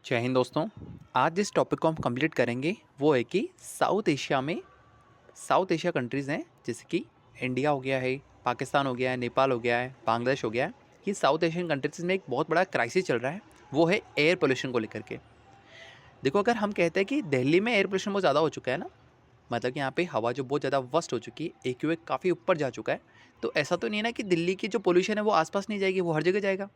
जय हिंद दोस्तों। आज जिस टॉपिक को हम कंप्लीट करेंगे वो है कि साउथ एशिया कंट्रीज़ हैं, जैसे कि इंडिया हो गया है, पाकिस्तान हो गया है, नेपाल हो गया है, बांग्लादेश हो गया है। ये साउथ एशियन कंट्रीज़ में एक बहुत बड़ा क्राइसिस चल रहा है, वो है एयर पोल्यूशन को लेकर के। देखो, अगर हम कहते हैं कि दिल्ली में एयर पोल्यूशन बहुत ज़्यादा हो चुका है ना, मतलब कि यहाँ पे हवा जो बहुत ज़्यादा वर्स्ट हो चुकी है, एक्यूए काफ़ी ऊपर जा चुका है। तो ऐसा तो नहीं है ना कि दिल्ली की जो पोल्यूशन है वो आसपास नहीं जाएगी, वो हर जगह जाएगा।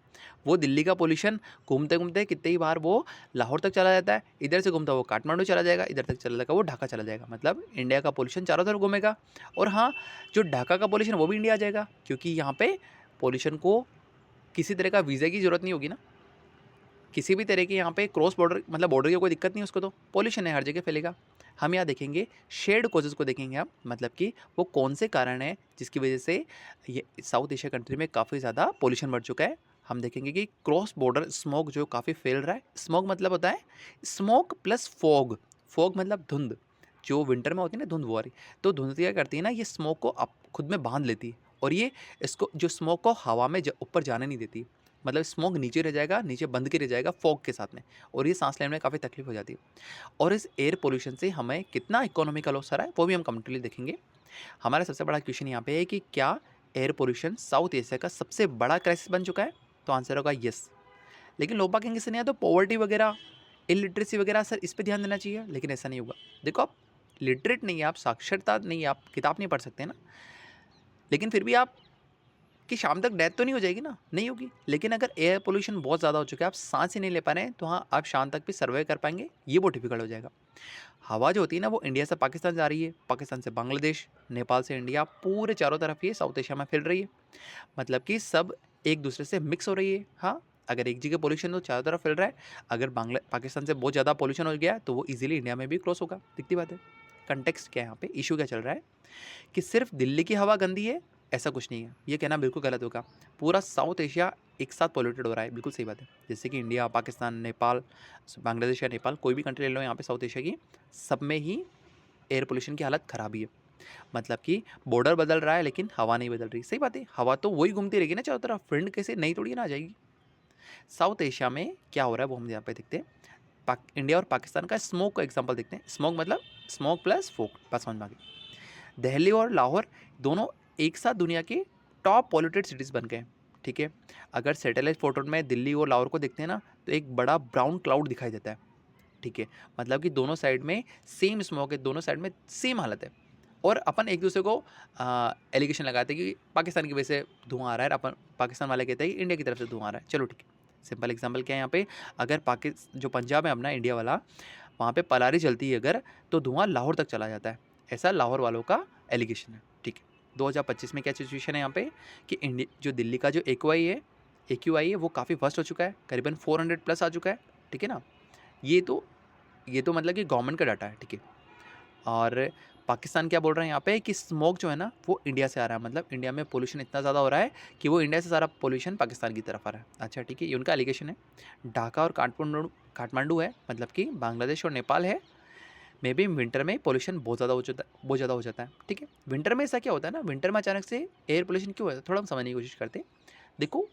वो दिल्ली का पोल्यूशन घूमते घूमते कितने ही बार वो लाहौर तक चला जाता है, इधर से घूमता वो काठमांडू चला जाएगा, इधर तक चला जाएगा वो ढाका चला जाएगा। मतलब इंडिया का पोल्यूशन चारों तरफ घूमेगा। और हाँ, जो ढाका का पोल्यूशन वो भी इंडिया आ जाएगा, क्योंकि यहाँ पे पोल्यूशन को किसी तरह का वीज़ा की ज़रूरत नहीं होगी ना। किसी भी तरह के यहाँ पे क्रॉस बॉर्डर, मतलब बॉर्डर की कोई दिक्कत नहीं, उसको तो पोल्यूशन है, हर जगह फैलेगा। हम यहाँ देखेंगे शेयर्ड कॉजेज़ को देखेंगे हम, मतलब कि वो कौन से कारण हैं जिसकी वजह से ये साउथ एशिया कंट्री में काफ़ी ज़्यादा पोल्यूशन बढ़ चुका है। हम देखेंगे कि क्रॉस बॉर्डर स्मोक जो काफ़ी फैल रहा है। स्मोक मतलब होता है स्मोक प्लस फॉग। फॉग मतलब धुंध, जो विंटर में होती है ना, धुंध वो वाली। तो धुंध क्या करती है ना, ये स्मोक को खुद में बांध लेती है, और ये इसको जो स्मोक को हवा में ऊपर जाने नहीं देती। मतलब स्मोक नीचे रह जाएगा, नीचे बंद के रह जाएगा फॉग के साथ में, और ये सांस लेने में काफ़ी तकलीफ हो जाती है। और इस एयर पोल्यूशन से हमें कितना इकोनॉमी का लॉस आ रहा है वो भी हम कंप्लीटली देखेंगे। हमारा सबसे बड़ा क्वेश्चन यहाँ पे है कि क्या एयर पोल्यूशन साउथ एशिया का सबसे बड़ा क्राइसिस बन चुका है? तो आंसर होगा यस। लेकिन लोग बाग कहेंगे सर नहीं, तो पॉवर्टी वगैरह, इलिटरेसी वगैरह, सर इस पर ध्यान देना चाहिए। लेकिन ऐसा नहीं होगा। देखो, आप लिटरेट नहीं है, आप साक्षरता नहीं है, आप किताब नहीं पढ़ सकते ना, लेकिन फिर भी आप कि शाम तक डेथ तो नहीं हो जाएगी ना, नहीं होगी। लेकिन अगर एयर पोल्यूशन बहुत ज़्यादा हो चुका है, आप सांस ही नहीं ले पा रहे हैं, तो हाँ, आप शाम तक भी सर्वाइव कर पाएंगे, ये बहुत डिफिकल्ट हो जाएगा। हवा जो होती है ना, वो इंडिया से पाकिस्तान जा रही है, पाकिस्तान से बांग्लादेश, नेपाल से इंडिया, पूरे चारों तरफ ये साउथ एशिया में फैल रही है। मतलब कि सब एक दूसरे से मिक्स हो रही है। हाँ, अगर एक जगह पोल्यूशन तो चारों तरफ फैल रहा है। अगर पाकिस्तान से बहुत ज़्यादा पोल्यूशन हो गया तो वो इजीली इंडिया में भी क्रॉस होगा, दिखती बात है। कंटेक्स्ट क्या है यहाँ पे, इशू क्या चल रहा है कि सिर्फ दिल्ली की हवा गंदी है, ऐसा कुछ नहीं है। ये कहना बिल्कुल गलत होगा। पूरा साउथ एशिया एक साथ पॉल्यूटेड हो रहा है, बिल्कुल सही बात है। जैसे कि इंडिया, पाकिस्तान, नेपाल, बांग्लादेश या नेपाल, कोई भी कंट्री ले लो यहाँ पे साउथ एशिया की, सब में ही एयर पोल्यूशन की हालत ख़राब ही है। मतलब कि बॉर्डर बदल रहा है लेकिन हवा नहीं बदल रही। सही बात है, हवा तो वही घूमती रहेगी ना चारों तरफ, फ्रेंड कैसे नई थोड़ी ना आ जाएगी। साउथ एशिया में क्या हो रहा है वो हम यहाँ पे देखते हैं। इंडिया और पाकिस्तान का स्मोक का एग्जाम्पल देखते हैं। स्मोक मतलब स्मोक प्लस फोक, बस समझ में आ गई। दिल्ली और लाहौर दोनों एक साथ दुनिया के टॉप पॉल्यूटेड सिटीज़ बन गए। ठीक है, अगर सैटेलाइट फोटो में दिल्ली और लाहौर को देखते हैं ना, तो एक बड़ा ब्राउन क्लाउड दिखाई देता है। ठीक है, मतलब कि दोनों साइड में सेम स्मोक है, दोनों साइड में सेम हालत है। और अपन एक दूसरे को एलिगेशन लगाते हैं कि पाकिस्तान की वजह से धुआं आ रहा है, अपन पाकिस्तान वाले कहते हैं कि इंडिया की तरफ से धुआं आ रहा है। चलो ठीक है, सिंपल एग्जांपल क्या है यहाँ पे, अगर जो पंजाब है अपना इंडिया वाला, वहाँ पे पलारी चलती है अगर, तो धुआं लाहौर तक चला जाता है। ऐसा लाहौर वालों का एलिगेशन है। ठीक है, 2025 में क्या सिचुएशन है यहाँ पे कि जो दिल्ली का जो AQI है वो काफ़ी वर्स्ट हो चुका है, करीबन 400 प्लस आ चुका है। ठीक है ना, ये तो मतलब कि गवर्नमेंट का डाटा है। ठीक है, और पाकिस्तान क्या बोल रहे हैं यहाँ पे कि स्मोक जो है ना वो इंडिया से आ रहा है, मतलब इंडिया में पोल्यूशन इतना ज़्यादा हो रहा है कि वो इंडिया से सारा पोल्यूशन पाकिस्तान की तरफ आ रहा है। अच्छा ठीक है, ये उनका एलिगेशन है। ढाका और काठमांडू है, मतलब कि बांग्लादेश और नेपाल है, मे बी विंटर में पोल्यूशन बहुत ज़्यादा हो जाता है। ठीक है, विंटर में ऐसा क्या होता है ना, विंटर में अचानक से एयर पोल्यूशन क्यों होता है, थोड़ा हम समझने की कोशिश करते हैं। देखो,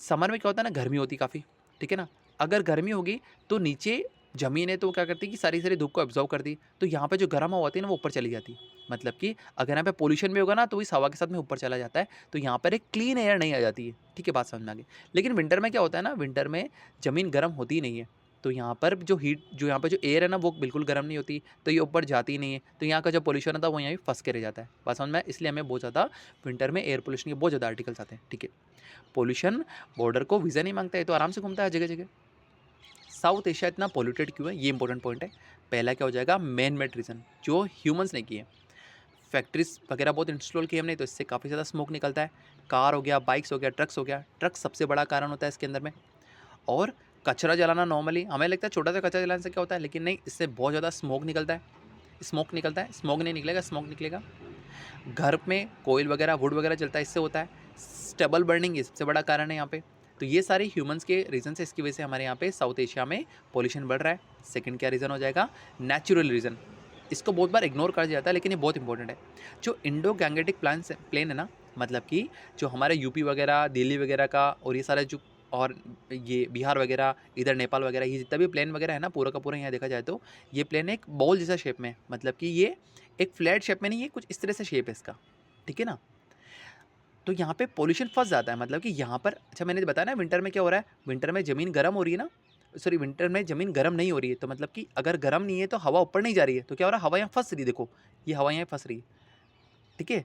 समर में क्या होता है ना, गर्मी होती काफ़ी। ठीक है ना, अगर गर्मी होगी तो नीचे ज़मीन है तो वो क्या करती है कि सारी सारी धूप को एब्जॉर्व कर दी, तो यहाँ पे जो गर्म हवा होती है ना वो ऊपर चली जाती है। मतलब कि अगर यहाँ पे पोल्यूशन भी होगा ना तो इस हवा के साथ में ऊपर चला जाता है, तो यहाँ पर एक क्लीन एयर नहीं आ जाती है। ठीक है, बात समझ में आ गई। लेकिन विंटर में क्या होता है ना, विंटर में ज़मीन गर्म होती ही नहीं है, तो यहाँ पर जो यहाँ पर जो एयर है ना वो बिल्कुल गर्म नहीं होती, तो ये ऊपर जाती ही नहीं है, तो यहाँ का जो पोल्यूशन होता है वो यहाँ भी फंस के रह जाता है। बात समझ में, इसलिए हमें बहुत ज़्यादा विंटर में एयर पोल्यूशन के बहुत ज़्यादा आर्टिकल्स आते हैं। ठीक है, पोल्यूशन बॉर्डर को वीज़ा नहीं मांगता है, तो आराम से घूमता है जगह जगह। साउथ एशिया इतना पॉल्यूटेड क्यों है, ये इंपॉर्टेंट पॉइंट है। पहला क्या हो जाएगा, मैन मेड रीज़न, जो ह्यूमंस ने किए। फैक्ट्रीज वगैरह बहुत इंस्टॉल किए हमने, तो इससे काफ़ी ज़्यादा स्मोक निकलता है। कार हो गया, बाइक्स हो गया, ट्रक्स हो गया। ट्रक सबसे बड़ा कारण होता है इसके अंदर में। और कचरा जलाना, नॉर्मली हमें लगता है छोटा सा कचरा जलाने से क्या होता है, लेकिन नहीं, इससे बहुत ज़्यादा स्मोक निकलता है। स्मोक नहीं निकलेगा, स्मोक निकलेगा। घर में कोयल वगैरह, वुड वगैरह जलता है, इससे होता है। स्टबल बर्निंग ये सबसे बड़ा कारण है यहाँ पे। तो ये सारे ह्यूमंस के रीज़न से, इसकी वजह से हमारे यहाँ पे साउथ एशिया में पोल्यूशन बढ़ रहा है। सेकंड क्या रीज़न हो जाएगा, नेचुरल रीज़न। इसको बहुत बार इग्नोर कर दिया जाता है, लेकिन ये बहुत इंपॉर्टेंट है। जो इंडो गैंगेटिक प्लेन है ना, मतलब कि जो हमारे यूपी वगैरह, दिल्ली वगैरह का और ये सारे जो और ये बिहार वगैरह, इधर नेपाल वगैरह, ये जितना भी प्लेन वगैरह है ना पूरा का पूरा, यहाँ देखा जाए तो ये प्लेन एक बॉल जैसा शेप में है, मतलब कि ये एक फ्लैट शेप में नहीं है, कुछ इस तरह से शेप है इसका, ठीक है ना। तो यहाँ पे पोल्यूशन फंस जाता है, मतलब कि यहाँ पर, अच्छा मैंने बताया ना विंटर में क्या हो रहा है, विंटर में ज़मीन गर्म हो रही है ना, सॉरी विंटर में ज़मीन गर्म नहीं हो रही है, तो मतलब कि अगर गर्म नहीं है तो हवा ऊपर नहीं जा रही है, तो क्या हो रहा है, हवा यहाँ फंस रही है, देखो ये हवा यहाँ फंस रही है, ठीक है।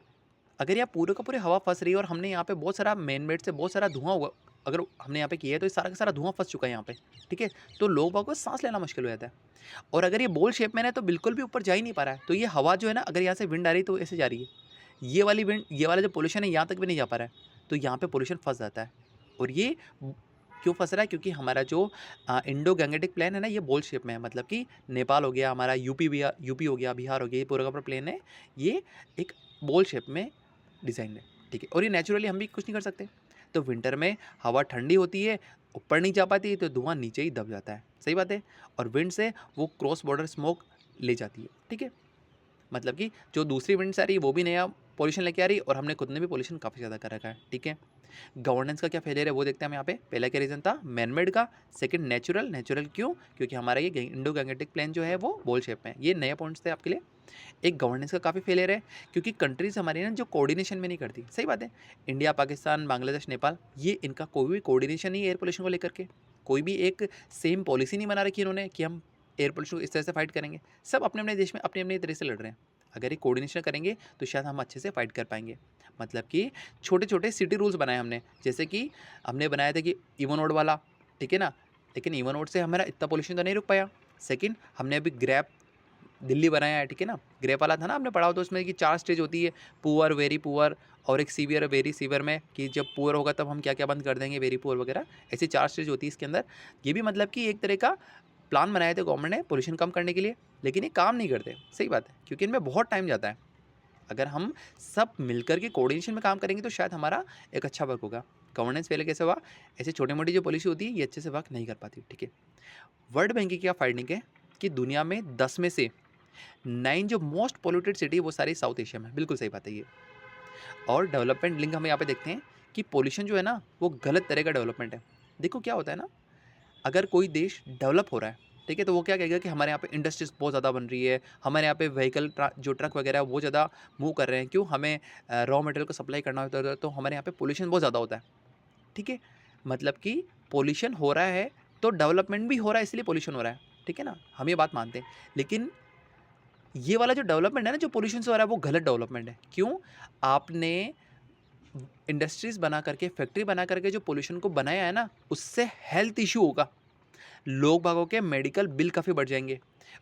अगर यहाँ पूरे का पूरे हवा फंस रही है और हमने यहाँ पे बहुत सारा मेन मेड से बहुत सारा धुआं हुआ, अगर हमने यहाँ पे किया है तो ये सारा का सारा धुआं फंस चुका है यहाँ पे, ठीक है। तो लोगों को सांस लेना मुश्किल हो जाता है। और अगर ये बोल शेप में है तो बिल्कुल भी ऊपर जा ही नहीं पा रहा है, तो ये हवा जो है ना, अगर यहाँ से विंड आ रही है तो ऐसे जा रही है, ये वाली विंड, ये वाला जो पोल्यूशन है यहाँ तक भी नहीं जा पा रहा है, तो यहाँ पे पोल्यूशन फंस जाता है। और ये क्यों फंस रहा है, क्योंकि हमारा जो इंडो गैंगेटिक प्लेन है ना, ये बोल शेप में है, मतलब कि नेपाल हो गया हमारा, यूपी हो गया, बिहार हो गया, ये पूरा का पूरा प्लेन है, ये एक बोल शेप में डिज़ाइन है, ठीक है। और ये नेचुरली हम भी कुछ नहीं कर सकते। तो विंटर में हवा ठंडी होती है, ऊपर नहीं जा पाती, तो धुआं नीचे ही दब जाता है, सही बात है। और विंड से वो क्रॉस बॉर्डर स्मोक ले जाती है, ठीक है। मतलब कि जो दूसरी विंड्स आ रही है वो भी नया पॉल्यूशन लेके आ रही है, और हमने खुद ने भी पॉल्यूशन काफ़ी ज़्यादा कर रखा है, ठीक है। गवर्नेंस का क्या फेलियर है वो देखते हैं हम यहाँ पे। पहला क्या रीज़न था, मैनमेड का। सेकंड नेचुरल, नेचुरल क्यों, क्योंकि हमारा ये इंडो गैंगेटिक प्लेन जो है वो बोल शेप में है। ये नए पॉइंट्स थे आपके लिए। एक गवर्नेंस का काफ़ी फेलियर है, क्योंकि कंट्रीज़ हमारी ना जो कोऑर्डिनेशन में नहीं करती, सही बात है। इंडिया, पाकिस्तान, बांग्लादेश, नेपाल, ये इनका कोई भी कोऑर्डिनेशन नहीं है एयर पोल्यूशन को लेकर के। कोई भी एक सेम पॉलिसी नहीं बना रखी इन्होंने कि हम एयर पोल्यूशन को इस तरह से फाइट करेंगे। सब अपने अपने देश में अपने अपने तरह से लड़ रहे हैं। अगर ये कोऑर्डिनेशन करेंगे तो शायद हम अच्छे से फाइट कर पाएंगे। मतलब कि छोटे छोटे सिटी रूल्स बनाए हमने, जैसे कि हमने बनाया था कि इवन ओड वाला, ठीक है ना। लेकिन इवन ओड से हमारा इतना पोल्यूशन तो नहीं रुक पाया। सेकंड, हमने अभी ग्रैप दिल्ली बनाया है, ठीक है ना। ग्रेप वाला था ना, आपने पढ़ा हो तो उसमें कि 4 स्टेज होती है, पुअर, वेरी पुअर और एक सीवियर, वेरी सीवियर में, कि जब पुअर होगा तब हम क्या क्या बंद कर देंगे, वेरी पुअर वगैरह, ऐसी 4 स्टेज होती है इसके अंदर। ये भी मतलब कि एक तरह का प्लान बनाए थे गवर्नमेंट ने पोल्यूशन कम करने के लिए, लेकिन ये काम नहीं करते, सही बात है, क्योंकि इनमें बहुत टाइम जाता है। अगर हम सब मिलकर के कोऑर्डिनेशन में काम करेंगे तो शायद हमारा एक अच्छा वर्क होगा। गवर्नेंस पहले कैसे हुआ, ऐसे छोटी मोटी जो पॉलिसी होती है ये अच्छे से वर्क नहीं कर पाती, ठीक है। वर्ल्ड बैंक की क्या फाइंडिंग है कि दुनिया में 10 में से 9 जो मोस्ट पोल्यूटेड सिटी वो सारी साउथ एशिया में, बिल्कुल सही बात है ये। और डेवलपमेंट लिंक हम यहाँ पे देखते हैं कि पोल्यूशन जो है ना वो गलत तरह का डेवलपमेंट है। देखो क्या होता है ना, अगर कोई देश डेवलप हो रहा है, ठीक है, तो वो क्या कहेगा कि हमारे यहाँ पे इंडस्ट्रीज बहुत ज़्यादा बन रही है, हमारे यहाँ पे व्हीकल जो ट्रक वगैरह है वो ज़्यादा मूव कर रहे हैं, क्यों, हमें रॉ मटेरियल को सप्लाई करना होता है, तो हमारे यहाँ पे पोल्यूशन बहुत ज़्यादा होता है, ठीक है। मतलब कि पोल्यूशन हो रहा है तो डेवलपमेंट भी हो रहा है, इसलिए पोल्यूशन हो रहा है, ठीक है ना, हम ये बात मानते हैं। लेकिन ये वाला जो डेवलपमेंट है ना, जो पोल्यूशन से हो रहा है वो गलत डेवलपमेंट है। क्यों, आपने इंडस्ट्रीज बना करके, फैक्ट्री बना करके जो पोल्यूशन को बनाया है ना, उससे हेल्थ इशू होगा, लोग भागों के मेडिकल बिल काफ़ी बढ़ जाएंगे,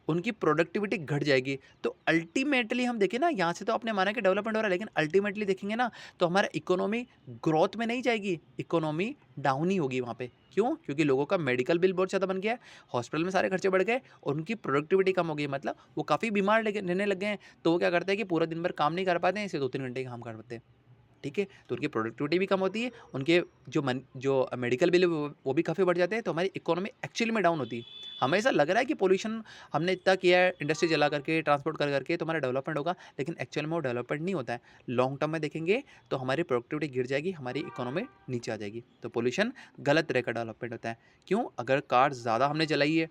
उनकी प्रोडक्टिविटी घट जाएगी। तो अल्टीमेटली हम देखें ना, यहाँ से तो आपने माना कि डेवलपमेंट हो रहा है, लेकिन अल्टीमेटली देखेंगे ना तो हमारा इकोनॉमी ग्रोथ में नहीं जाएगी, इकोनॉमी डाउन ही होगी वहाँ पे। क्यों, क्योंकि लोगों का मेडिकल बिल बहुत ज़्यादा बन गया है, हॉस्पिटल में सारे खर्चे बढ़ गए और उनकी प्रोडक्टिविटी कम हो गई, मतलब वो काफ़ी बीमार रहने लग गए हैं। तो वो क्या करते हैं कि पूरा दिन भर काम नहीं कर पाते हैं, इसे 2-3 घंटे काम कर पाते हैं, ठीक है। तो उनकी प्रोडक्टिविटी भी कम होती है, उनके जो मेडिकल बिल है वो भी काफ़ी बढ़ जाते हैं, तो हमारी इकोनॉमी एक्चुअली में डाउन होती है। हमें ऐसा लग रहा है कि पोल्यूशन हमने इतना किया है, इंडस्ट्री जला करके, ट्रांसपोर्ट कर करके, तो हमारा डेवलपमेंट होगा, लेकिन एक्चुअल में वो डेवलपमेंट नहीं होता है। लॉन्ग टर्म में देखेंगे तो हमारी प्रोडक्टिविटी गिर जाएगी, हमारी इकोनॉमी नीचे आ जाएगी। तो पोल्यूशन गलत तरह का डेवलपमेंट होता है। क्यों, अगर कार ज़्यादा हमने जलाई है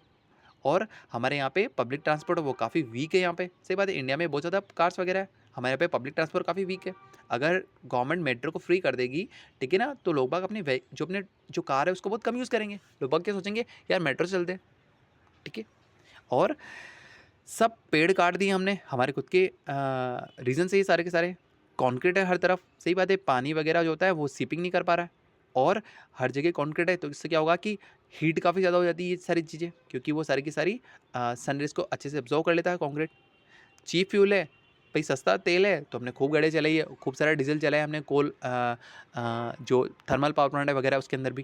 और हमारे यहाँ पे पब्लिक ट्रांसपोर्ट वो काफ़ी वीक है, यहाँ पे सही बात है, इंडिया में बहुत ज़्यादा कार्स वगैरह है, हमारे यहाँ पे पब्लिक ट्रांसपोर्ट काफ़ी वीक है। अगर गवर्नमेंट मेट्रो को फ्री कर देगी, ठीक है ना, तो लोग बाग अपने जो कार है उसको बहुत कम यूज़ करेंगे। लोग बाग क्या सोचेंगे, यार मेट्रो से चलते हैं, ठीक है। और सब पेड़ काट दिए हमने हमारे खुद के रीज़न से, ये सारे के सारे कंक्रीट है हर तरफ, सही बात है, पानी वगैरह जो होता है वो सीपिंग नहीं कर पा रहा है, और हर जगह कंक्रीट है, तो इससे क्या होगा कि हीट काफ़ी ज़्यादा हो जाती है ये सारी चीज़ें, क्योंकि वो सारी की सारी सनरेज को अच्छे से ऑब्जर्व कर लेता है कंक्रीट। चीप फ्यूल है भाई, सस्ता तेल है, तो हमने खूब गाड़ियाँ चलाई है, खूब सारा डीजल चलाया हमने, कोल जो थर्मल पावर प्लांट है वगैरह उसके अंदर भी।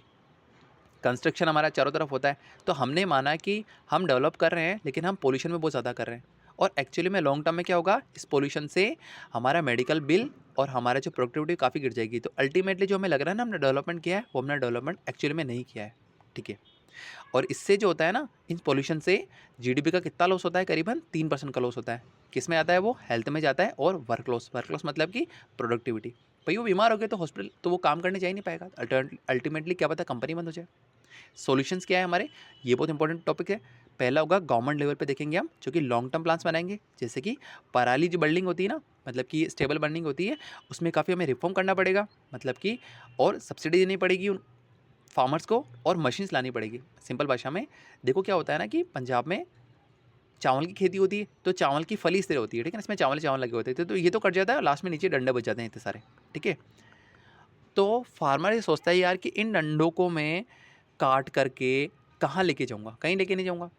कंस्ट्रक्शन हमारा चारों तरफ होता है, तो हमने माना कि हम डेवलप कर रहे हैं, लेकिन हम पोल्यूशन में बहुत ज़्यादा कर रहे हैं। और एक्चुअली में लॉन्ग टर्म में क्या होगा, इस पोल्यूशन से हमारा मेडिकल बिल और हमारा जो प्रोडक्टिविटी काफ़ी गिर जाएगी। तो अल्टीमेटली जो हमें लग रहा है ना हमने डेवलपमेंट किया है, वो हमने डेवलपमेंट एक्चुअली में नहीं किया है, ठीक है। और इससे जो होता है ना, इन पोल्यूशन से जीडीपी का कितना लॉस होता है, करीबन 3% का लॉस होता है। किस में आता है वो, हेल्थ में जाता है, और वर्क लॉस मतलब कि प्रोडक्टिविटी। भाई वो बीमार हो गए तो हॉस्पिटल तो वो काम करने जा ही नहीं पाएगा, अल्टीमेटली क्या पता कंपनी बंद हो जाए। सॉल्यूशंस क्या है हमारे, ये बहुत इंपॉर्टेंट टॉपिक है। पहला होगा गवर्नमेंट लेवल पे देखेंगे हम, जो कि लॉन्ग टर्म प्लान्स बनाएंगे, जैसे कि पराली जो बर्निंग होती है ना, मतलब कि स्टेबल बर्निंग होती है, उसमें काफ़ी हमें रिफॉर्म करना पड़ेगा, मतलब कि और सब्सिडी देनी पड़ेगी उन फार्मर्स को और मशीन्स लानी पड़ेगी। सिंपल भाषा में देखो क्या होता है ना कि पंजाब में चावल की खेती होती है, तो चावल की फली इस तरह होती है, ठीक है ना, इसमें चावल चावल लगे होते थे, तो ये तो कट जाता है, लास्ट में नीचे डंडे बच जाते हैं इतने सारे, ठीक है। तो फार्मर ये सोचता है यार कि इन डंडों को मैं काट करके कहाँ लेके जाऊँगा, कहीं लेके नहीं जाऊँगा।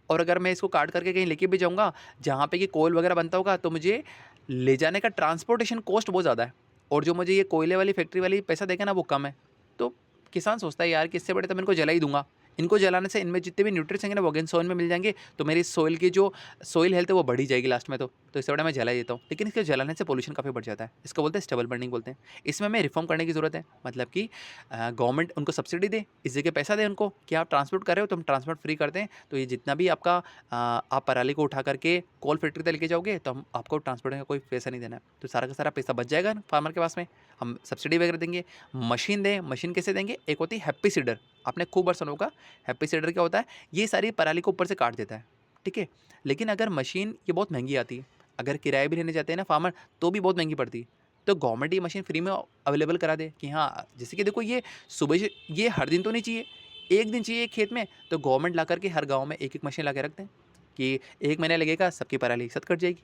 और अगर मैं इसको काट करके कहीं लेके भी जाऊँगा जहाँ पे कि कोयल वगैरह बनता होगा, तो मुझे ले जाने का ट्रांसपोर्टेशन कॉस्ट बहुत ज़्यादा है, और जो मुझे ये कोयले वाली फैक्ट्री वाली पैसा देगा ना वो कम है। तो किसान सोचता है यार कि इससे बड़े तो मैं इनको जला ही दूंगा, इनको जलाने से इनमें जितने भी न्यूट्रिएंट्स होंगे ना वो अगेन सॉइल में मिल जाएंगे, तो मेरी सॉइल की जो सॉइल हेल्थ है वो बढ़ी जाएगी लास्ट में। तो इससे बड़ा मैं जला ही देता हूँ, लेकिन इसके जलाने से पोल्यूशन काफ़ी बढ़ जाता है, इसको बोलते हैं स्टेबल बर्निंग बोलते हैं। इसमें हमें रिफॉर्म करने की ज़रूरत है, मतलब कि गवर्नमेंट उनको सब्सिडी दे, इस जगह पैसा दे उनको कि आप ट्रांसपोर्ट कर रहे हो तो हम ट्रांसपोर्ट फ्री करते हैं, तो ये जितना भी आपका आप पराली को उठा करके कोल फैक्ट्री तक लेके जाओगे तो हम आपको ट्रांसपोर्ट का कोई पैसा नहीं देना है, तो सारा का सारा पैसा बच जाएगा फार्मर के पास में, हम सब्सिडी वगैरह देंगे। मशीन दें, मशीन कैसे देंगे, एक होती है हैप्पी सीडर, आपने खूब बार सुना होगा। हैप्पी सीडर क्या होता है, ये सारी पराली को ऊपर से काट देता है, ठीक है। लेकिन अगर मशीन ये बहुत महंगी आती है, अगर किराए भी लेने जाते हैं ना फार्मर तो भी बहुत महंगी पड़ती है, तो गवर्नमेंट ये मशीन फ्री में अवेलेबल करा दे कि हाँ, जैसे कि देखो ये सुबह से ये हर दिन तो नहीं चाहिए, एक दिन चाहिए एक खेत में, तो गवर्नमेंट ला करके हर गाँव में एक एक मशीन ला के रख दें कि 1 महीना लगेगा, सबकी पराली एक साथ कट जाएगी।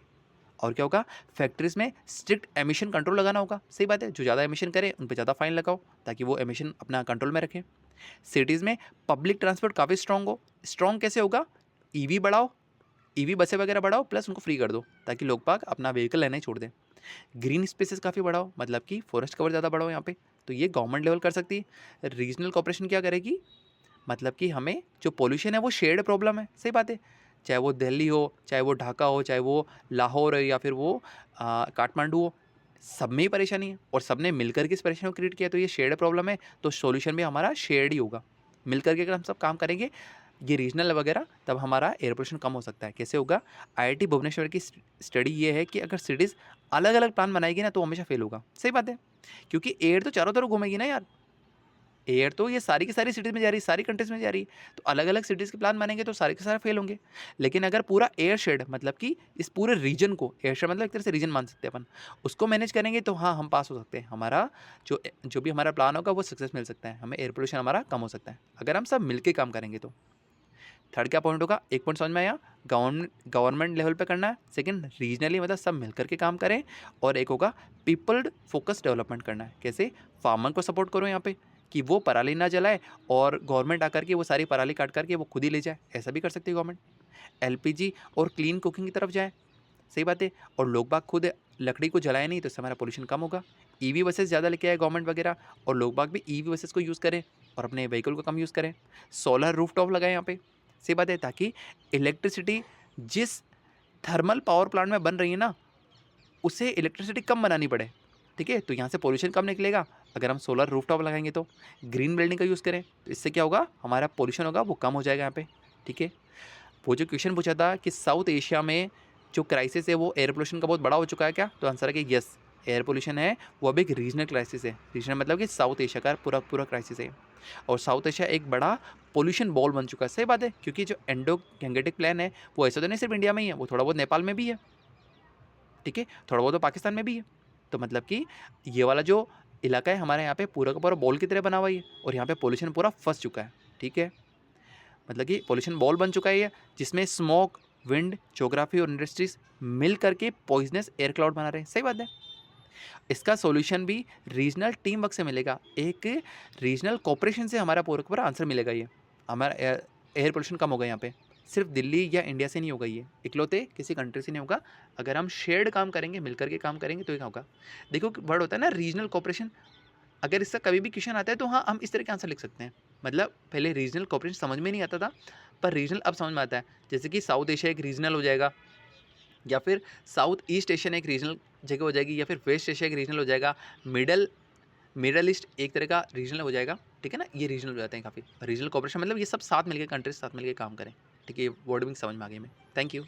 और क्या होगा, फैक्ट्रीज में स्ट्रिक्ट एमिशन कंट्रोल लगाना होगा, सही बात है, जो ज़्यादा एमिशन करे उन पे ज़्यादा फाइन लगाओ ताकि वो एमिशन अपना कंट्रोल में रखें। सिटीज़ में पब्लिक ट्रांसपोर्ट काफ़ी स्ट्रॉन्ग हो, स्ट्रॉन्ग कैसे होगा, ईवी बढ़ाओ, ईवी बसें वगैरह बढ़ाओ, प्लस उनको फ्री कर दो ताकि लोग बाग अपना व्हीकल लेना ही छोड़ दें। ग्रीन स्पेसेस काफ़ी बढ़ाओ, मतलब कि फॉरेस्ट कवर ज़्यादा बढ़ाओ यहाँ पे, तो ये गवर्नमेंट लेवल कर सकती है। रीजनल कॉर्पोरेशन क्या करेगी, मतलब कि हमें जो पॉल्यूशन है वो शेयर्ड प्रॉब्लम है, सही बात है, चाहे वो दिल्ली हो, चाहे वो ढाका हो, चाहे वो लाहौर हो, या फिर वो काठमांडू हो, सब में ही परेशानी है और सब ने मिलकर के इस परेशानी को क्रिएट किया, तो ये शेयर्ड प्रॉब्लम है, तो सॉल्यूशन भी हमारा शेयर्ड ही होगा। मिल करके अगर हम सब काम करेंगे ये रीजनल वगैरह, तब हमारा एयर पोल्यूशन कम हो सकता है। कैसे होगा, आईआईटी भुवनेश्वर की स्टडी ये है कि अगर सिटीज़ अलग अलग प्लान बनाएगी ना तो हमेशा फेल होगा, सही बात है, क्योंकि एयर तो चारों तरफ घूमेगी ना यार, एयर तो ये सारी की सारी सिटीज़ में जा रही है, सारी कंट्रीज़ में जा रही है, तो अलग अलग सिटीज़ के प्लान बनेंगे तो सारे के सारे फेल होंगे। लेकिन अगर पूरा एयर शेड, मतलब कि इस पूरे रीजन को, एयर शेड मतलब एक तरह से रीजन मान सकते हैं अपन, उसको मैनेज करेंगे तो हाँ हम पास हो सकते हैं, हमारा जो जो भी हमारा प्लान होगा वो सक्सेस मिल सकता है, हमें एयर पोल्यूशन हमारा कम हो सकता है अगर हम सब मिलकर काम करेंगे तो। थर्ड क्या पॉइंट होगा, एक पॉइंट समझ में आया, गवर्नमेंट लेवल पे करना है, सेकंड रीजनली मतलब सब मिलकर के काम करें, और एक होगा पीपल फोकस डेवलपमेंट करना है। कैसे, फार्मर को सपोर्ट करो यहाँ पे कि वो पराली ना जलाए और गवर्नमेंट आकर के वो सारी पराली काट करके वो खुद ही ले जाए, ऐसा भी कर सकती है गवर्नमेंट। एलपीजी और क्लीन कुकिंग की तरफ जाए, सही बात है, और लोग बाग खुद लकड़ी को जलाए नहीं तो इससे हमारा पोल्यूशन कम होगा। ईवी बसेस ज़्यादा लेके आए गवर्नमेंट वगैरह, और लोग बाग भी ईवी बसेस को यूज़ करें और अपने व्हीकल को कम यूज़ करें। सोलर रूफटॉप लगाए यहाँ पे, सही बात है, ताकि इलेक्ट्रिसिटी जिस थर्मल पावर प्लांट में बन रही है ना, उसे इलेक्ट्रिसिटी कम बनानी पड़े, ठीक है, तो यहाँ से पोल्यूशन कम निकलेगा अगर हम सोलर रूफटॉप लगाएंगे तो। ग्रीन बिल्डिंग का यूज़ करें तो इससे क्या होगा, हमारा पोल्यूशन होगा वो कम हो जाएगा यहाँ पे, ठीक है। वो जो क्वेश्चन पूछा था कि साउथ एशिया में जो क्राइसिस है वो एयर पोल्यूशन का बहुत बड़ा हो चुका है क्या, तो आंसर है कि यस, एयर पोल्यूशन है वो अब एक रीजनल क्राइसिस है। रीजनल मतलब कि साउथ एशिया का पूरा पूरा क्राइसिस है, और साउथ एशिया एक बड़ा पोल्यूशन बॉल बन चुका है, सही बात है, क्योंकि जो एंडो गैंगेटिक प्लान है वो ऐसा तो नहीं सिर्फ इंडिया में ही है, वो थोड़ा बहुत नेपाल में भी है, ठीक है, थोड़ा बहुत तो पाकिस्तान में भी है। तो मतलब कि ये वाला जो इलाका है हमारे यहाँ पे पूरा का पूरा बॉल की तरह बना हुआ है, और यहाँ पे पोल्यूशन पूरा फंस चुका है, ठीक है, मतलब कि पोल्यूशन बॉल बन चुका है ये, जिसमें स्मोक, विंड, ज्योग्राफी और इंडस्ट्रीज मिल करके पॉइजनस एयर क्लाउड बना रहे हैं, सही बात है। इसका सॉल्यूशन भी रीजनल टीम वर्क से मिलेगा, एक रीजनल कोऑपरेशन से हमारा पूरा पूरा आंसर मिलेगा। ये हमारा एयर पोल्यूशन कम होगा यहाँ पे, सिर्फ दिल्ली या इंडिया से नहीं होगा, ये इकलौते किसी कंट्री से नहीं होगा, अगर हम शेयर्ड काम करेंगे, मिलकर के काम करेंगे तो ये होगा। देखो वर्ड होता है ना रीजनल कोऑपरेशन, अगर इसका कभी भी क्वेश्चन आता है तो हाँ हम इस तरह के आंसर लिख सकते हैं। मतलब पहले रीजनल कोऑपरेशन समझ में नहीं आता था, पर रीजनल अब समझ में आता है, जैसे कि साउथ एशिया एक रीजनल हो जाएगा, या फिर साउथ ईस्ट एशियन एक रीजनल जगह हो जाएगी, या फिर वेस्ट एशिया एक रीजनल हो जाएगा, मिडल ईस्ट एक तरह का रीजनल हो जाएगा, ठीक है ना, ये रीजनल हो जाते हैं काफ़ी। रीजनल कोऑपरेशन मतलब ये सब साथ मिलकर कंट्रीज साथ मिलकर काम करें, ठीक है, ये वर्ड भी समझ में आ गई हमें। Thank you.